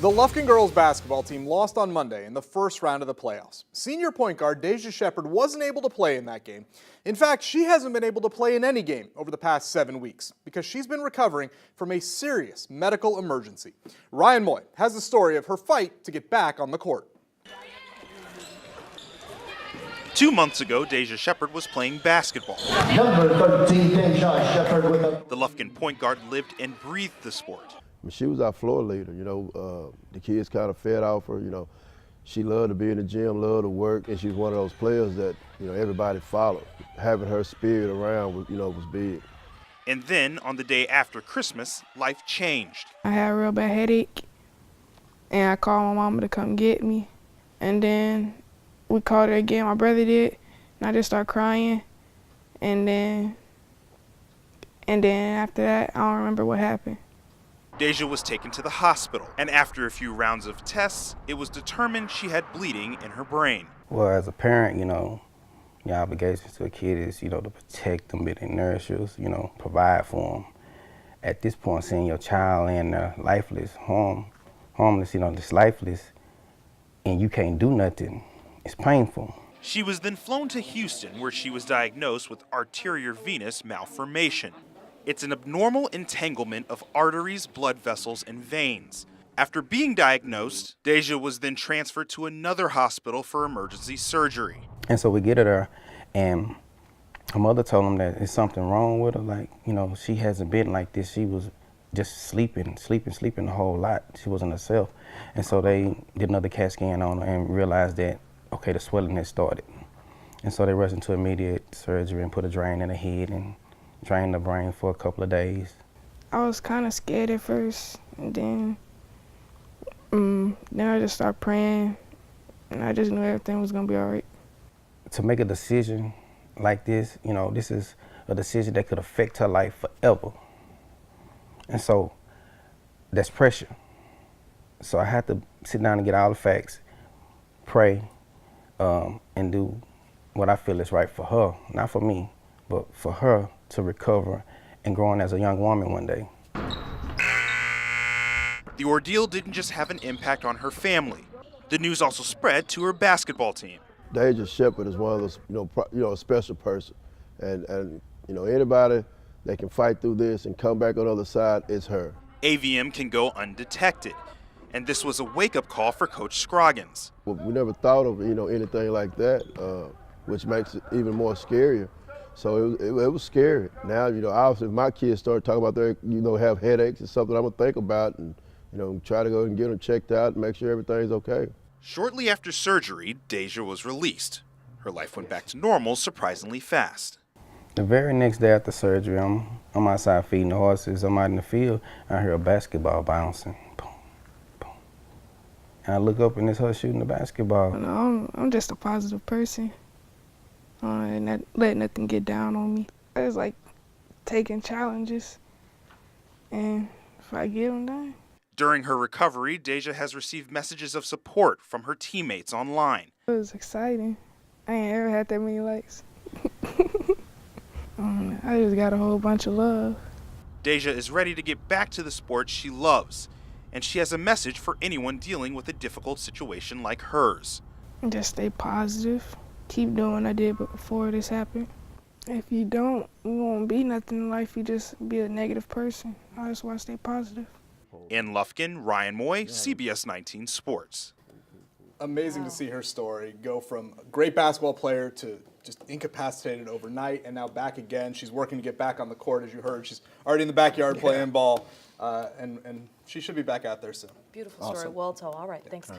The Lufkin girls basketball team lost on Monday in the first round of the playoffs. Senior point guard Deja Shepard wasn't able to play in that game. In fact, she hasn't been able to play in any game over the past 7 weeks because she's been recovering from a serious medical emergency. Ryan Moye has the story of her fight to get back on the court. 2 months ago, Deja Shepard was playing basketball. Number 13, Deja Shepard with a... The Lufkin point guard lived and breathed the sport. She was our floor leader, the kids kind of fed off her, She loved to be in the gym, loved to work, and she's one of those players that, everybody followed. Having her spirit around, was big. And then, on the day after Christmas, life changed. I had a real bad headache, and I called my mama to come get me. And then we called her again, my brother did, and I just started crying. And then after that, I don't remember what happened. Deja was taken to the hospital, and after a few rounds of tests, it was determined she had bleeding in her brain. Well, as a parent, your obligation to a kid is, to protect them, be their nourishers, provide for them. At this point, seeing your child laying there lifeless, harmless, just lifeless, and you can't do nothing, it's painful. She was then flown to Houston, where she was diagnosed with arterial venous malformation. It's an abnormal entanglement of arteries, blood vessels, and veins. After being diagnosed, Deja was then transferred to another hospital for emergency surgery. And so we get her there, and her mother told him that there's something wrong with her. She hasn't been like this. She was just sleeping a whole lot. She wasn't herself. And so they did another CAT scan on her and realized that, okay, the swelling had started. And so they rushed into immediate surgery and put a drain in her head and drained the brain for a couple of days. I was kind of scared at first, and then I just started praying, and I just knew everything was gonna be all right. To make a decision like this, this is a decision that could affect her life forever. And so that's pressure. So I had to sit down and get all the facts, pray, and do what I feel is right for her, not for me, but for her to recover and growing as a young woman one day. The ordeal didn't just have an impact on her family. The news also spread to her basketball team. Deja Shepard is one of those, a special person. And anybody that can fight through this and come back on the other side is her. AVM can go undetected. And this was a wake-up call for Coach Scroggins. Well, we never thought of, anything like that, which makes it even more scarier. So it was scary. Now, obviously if my kids start talking about their, have headaches, it's something I'm gonna think about and, try to go and get them checked out and make sure everything's okay. Shortly after surgery, Deja was released. Her life went back to normal surprisingly fast. The very next day after surgery, I'm outside feeding the horses. I'm out in the field, and I hear a basketball bouncing. Boom, boom. And I look up and it's her shooting the basketball. I'm just a positive person. And not let nothing get down on me. I just like taking challenges, and if I get them done. During her recovery, Deja has received messages of support from her teammates online. It was exciting. I ain't ever had that many likes. I just got a whole bunch of love. Deja is ready to get back to the sport she loves, and she has a message for anyone dealing with a difficult situation like hers. Just stay positive. Keep doing what I did before this happened. If you don't, you won't be nothing in life. You just be a negative person. I just want to stay positive. In Lufkin, Ryan Moye, CBS 19 Sports. Amazing to see her story go from a great basketball player to just incapacitated overnight and now back again. She's working to get back on the court, as you heard. She's already in the backyard playing ball, and she should be back out there soon. Beautiful story. Awesome. Well told. All right, thanks.